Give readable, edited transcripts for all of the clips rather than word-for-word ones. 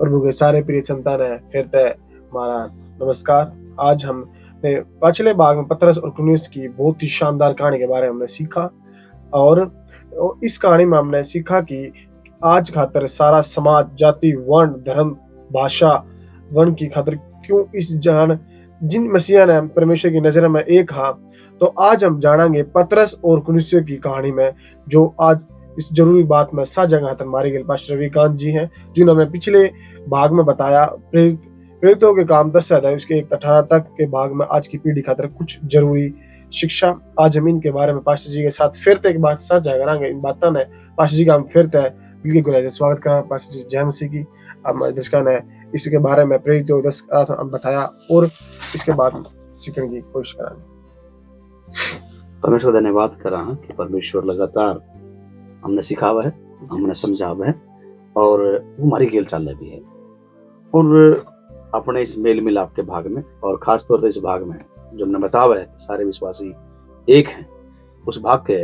प्रभु के सारे प्रिय संतान है, फिर तय हमारा नमस्कार। आज हमने पिछले भाग में पतरस और कुरनेलियुस की बहुत ही शानदार कहानी के बारे में हमने सीखा, और इस कहानी में हमने सीखा कि आज खातर सारा समाज, जाति, वर्ण, धर्म, भाषा, वर्ण की खातर क्यों इस जहान जिन मसीहा ने परमेश्वर की नजर में एक हा। तो आज हम जानेंगे पतरस और कुरनेलियुस की कहानी में, जो आज इस जरूरी बात में साझा खातर हमारे गिल पास्टर रविकांत जी हैं, जिन्होंने पिछले भाग में बताया प्रेरितों के काम 10 अध्याय उसके 1-18 तक के भाग में आज की पीढ़ी खातर कुछ जरूरी शिक्षा। आज हम इनके बारे में पास्टर जी के साथ फिर एक बात साझा करांगे। इन बातों ने पास्टर जी का हम फिर दिल की गुनाह से स्वागत करा। पास्टर जी जय मसीह की। अब दर्शकों ने इसके बारे में प्रेरितों 10 बताया और इसके बाद सीखने की कोशिश करांगे। परमेश्वर धन्यवाद करा कि परमेश्वर लगातार हमने सीखा हुआ है, हमने समझा हुआ है, और वो हमारी गेल चाल भी है। और अपने इस मेल मिलाप के भाग में, और खास तौर पर इस भाग में जो हमने बताया हुआ है सारे विश्वासी एक हैं, उस भाग के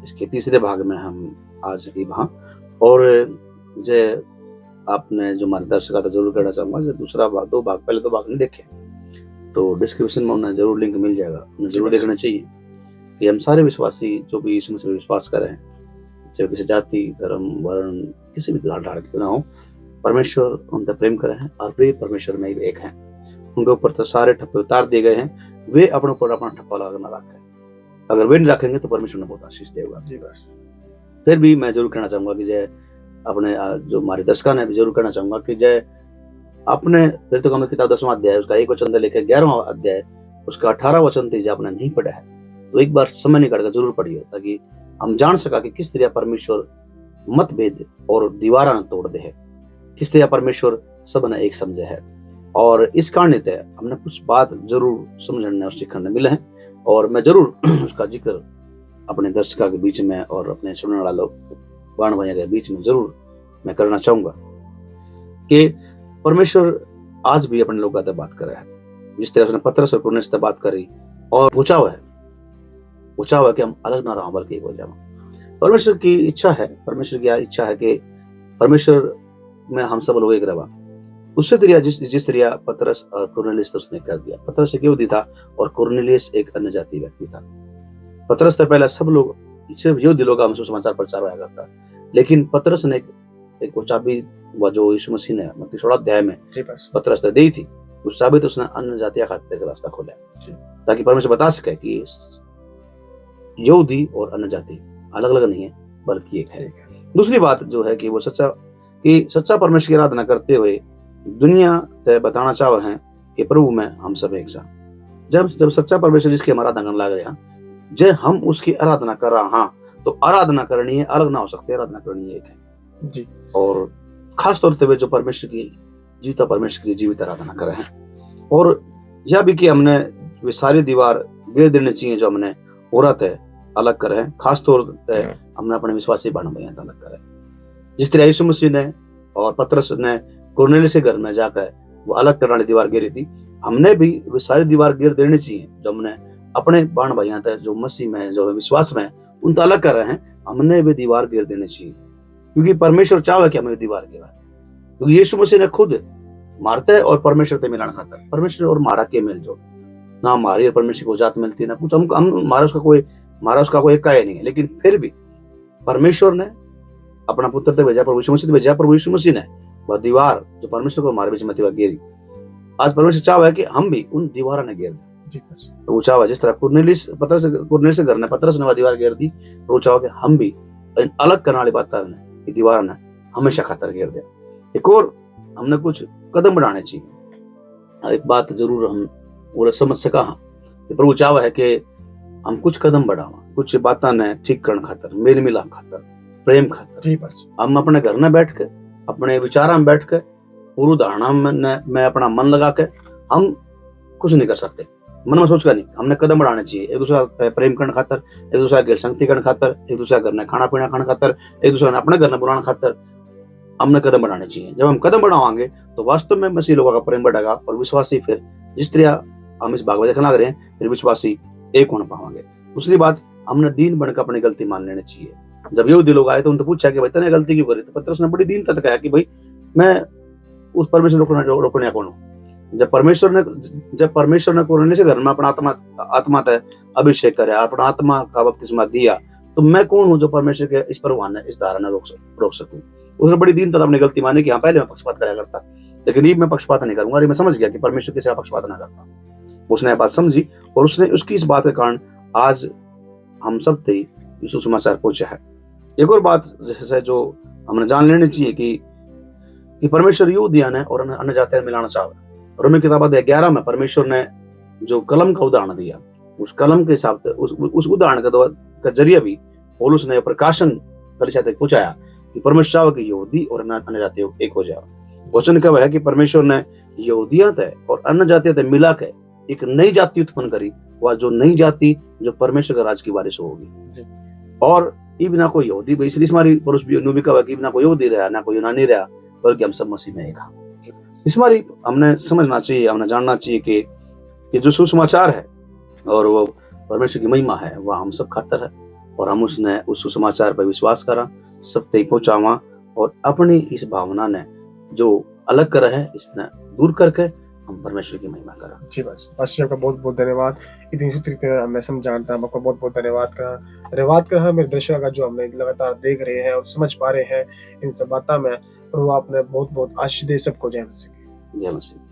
इसके तीसरे भाग में हम आज भी वहाँ। और जो आपने जो मार्गदर्शक था जरूर करना चाहूँगा, जो दूसरा भाग, पहले दो भाग नहीं देखे तो डिस्क्रिप्शन में उन्हें जरूर लिंक मिल जाएगा, उन्हें जरूर देखना चाहिए कि हम सारे विश्वासी जो भी यीशु मसीह में विश्वास करें, चाहे किसी जाति, धर्म, वर्ण, किसी भी ढाल क्यों ना हो, परमेश्वर उन तक प्रेम करे हैं और वे परमेश्वर में एक हैं। उनके ऊपर तो सारे ठप्पे उतार दिए गए हैं, वे अपने ऊपर अपना ठप्पा लगा ना रखें। अगर वे नहीं रखेंगे तो परमेश्वर ने बहुत आशीष देगा। जी बस। फिर भी मैं जरूर कहना चाहूंगा कि जय अपने जो हमारे दर्शकों ने भी जरूर कहना चाहूंगा कि जय अपने प्रेरितों का किताब 10वां अध्याय उसका 1 वचन लेकर 11वां अध्याय उसका 18 वचन तक आपने नहीं पढ़ा है तो एक बार समय निकाल कर जरूर पढ़िए, ताकि हम जान सका कि किस तरह परमेश्वर मतभेद और दीवारा न तोड़ दे है, किस तरह परमेश्वर सब ने एक समझे है। और इस कारण तय हमने कुछ बात जरूर समझने और सीखने मिले हैं, और मैं जरूर उसका जिक्र अपने दर्शकों के बीच में और अपने सुनने वाले बाण भाइयों के बीच में जरूर मैं करना चाहूंगा कि परमेश्वर आज भी अपने लोगों से बात कर रहा है, जिस तरह उसने पतरस और कुरनेलियुस से बात करी और पूछा हुआ है कि हम अलग ना रहो बल्कि एक हो जाओ। परमेश्वर की इच्छा है, परमेश्वर की इच्छा है कि परमेश्वर में हम सब लोग एक रहा। उससे तरह जिस तरह पतरस और कुरनेलियुस उसने कर दिया। पतरस एक यहूदी था और कुरनेलियुस एक अन्य जाति व्यक्ति था। पतरस तो पहले सब लोग सिर्फ यहूदी लोग का सुसमाचार प्रचार होया करता, लेकिन पतरस ने एक चाबी जो यीशु मसीह ने मतलब 16 अध्याय में पतरस ने दी थी, उस चाबी तो उसने अन्य जातियां खाते का रास्ता खोला, ताकि परमेश्वर बता सके कि यहूदी और अन्य जाति अलग अलग नहीं है बल्कि एक है। दूसरी बात जो है कि वो सच्चा परमेश्वर की आराधना करते हुए दुनिया तय बताना चाह हैं कि प्रभु में हम सब एक साथ। जब सच्चा परमेश्वर जिसकी हम आराधना करने लग रहे हैं, जब हम उसकी आराधना कर रहा हाँ तो आराधना करनी है अलग ना हो सकते, आराधना करनी है एक है जी। और खास तौर पे जो परमेश्वर की जीवित आराधना कर रहे हैं, और यह भी कि हमने वे सारी दीवार गिर देनी चाहिए जो हमने औरत है अलग करे, खास तौर पर हमने अपने विश्वासी भाई बहन अलग करे। जिस तरह यीशु मसीह ने और पतरस ने कुरनेलियुस के घर में जाकर वो अलग करने वाली दीवार गिरी थी, हमने भी वो सारी दीवार गिर देनी चाहिए जो हमने अपने बाण भाइयों तक जो मसीह में जो विश्वास में उन तक अलग कर रहे हैं, हमने भी दीवार गिर देनी चाहिए, क्योंकि परमेश्वर चाहे कि हमें दीवार गिरा, क्योंकि यीशु मसीह ने खुद मारते है और परमेश्वर से मिलाना खाता है। परमेश्वर और मारा के मिल जो ना हमारी और परमेश्वर को जात मिलती है ना कुछ, हम मारा उसका कोई इक्का नहीं है, लेकिन फिर भी परमेश्वर ने अपना पुत्र तक भेजा, प्रभु यीशु मसीह भेजा। प्रभु यीशु मसीह ने वह दीवार जो परमेश्वर को हमारे बीच में थी गिरी, आज परमेश्वर चाह है कि हम भी उन दीवार ने घेर दें। तो वो चाह जिस तरह कुरनेलियुस के घर ने पतरस ने वह दीवार घेर दी, तो वो चाह कि हम भी अलग करने वाली बात ने दीवार ने हमेशा खातर घेर दे। एक और हमने कुछ कदम बढ़ाने चाहिए। एक बात जरूर हम वो समझ सका कि प्रभु चाह है कि हम कुछ कदम बढ़ावा, कुछ बातें ने ठीक करने खातर, मेल मिलाप खातर, प्रेम खातर हम अपने घर में बैठ के अपने विचार में बैठ के पूर्व धारणा में अपना मन लगा के हम कुछ नहीं कर सकते। मन में सोच कर नहीं, हमने कदम बढ़ाने चाहिए। एक दूसरा प्रेम करने खातर, एक दूसरा के संगति करने खातर, एक दूसरा घर में खाना पीना खाने खातर, एक दूसरा ने अपने घर में बुलाने खातर हमने कदम बढ़ाने चाहिए। जब हम कदम बढ़ावांगे तो वास्तव में मसीह लोगों का प्रेम बढ़ेगा और विश्वासी फिर जिस तरह हम इस भाग में देखने लग रहे हैं फिर विश्वासी एक होने पाएंगे। दूसरी बात, हमने दीन बनकर अपनी गलती मान लेनी चाहिए। जब यहूदी लोग आए तो उनसे पूछा कि भाई तने गलती क्यों करी, तो पतरस ने बड़ी दीनता से कहा कि भाई मैं उस परमेश्वर रोकने कौन हो? जब परमेश्वर ने कोरोना से घर में अपना आत्मा तय अभिषेक करे, अपना आत्मा का बपतिस्मा दिया, तो मैं कौन हूँ जो परमेश्वर के इस परवान इस धारा ने रोक सकूं? उसने बड़ी दीनता अपनी गलती मानी कि हाँ पहले मैं पक्षपात करा करता, लेकिन ये मैं पक्षपात नहीं करूंगा। मैं समझ गया कि परमेश्वर के सेवा पक्षपात ना करता। उसने बात समझी और उसने उसकी इस बात के कारण आज हम सब थे यीशु समाचार पहुंचा है। एक और बात जैसे जो हमने जान लेनी चाहिए कि परमेश्वर यहूदियों ने और अन्य जातियों में मिलाना चाहे। रोमी किताब 11 में परमेश्वर ने जो कलम का उदाहरण दिया, उस कलम के हिसाब से उस उदाहरण का जरिए भी पौलुस ने प्रकाशन कलीसिया तक पहुंचाया कि परमेश्वर चाहे कि यहूदी और अन्य जातियों एक हो जाए। वचन कब है कि परमेश्वर ने यहूदियों तय और अन्य जातियों तय मिला के एक नई जाति उत्पन्न करी, वह जो नई जाति जो परमेश्वर का राज की बारिश होगी। और ये बिना कोई यहूदी, इसलिए हमारी पुरुष भी कहा कि बिना कोई यहूदी रहा ना कोई यूनानी रहा, बल्कि हम सब मसीह में एक। इस बारी हमने समझना चाहिए, हमने जानना चाहिए कि जो सुसमाचार है और वो परमेश्वर की महिमा है, वह हम सब खातर है और हम उसने उस सुसमाचार पर विश्वास करा, सब तक पहुंचावा और अपनी इस भावना ने जो अलग कर है इसने दूर करके हम परमेश्वर की महिमा करा। जी बस आपका बहुत बहुत धन्यवाद। इतनी सूत्री हमने समझाता है, आपका बहुत बहुत धन्यवाद करा मेरे दर्शक का जो हमने लगातार देख रहे हैं और समझ पा रहे हैं इन सब बातों में, और वो आपने बहुत बहुत आशीष दे सबको। जय मसीह। जय मसीह।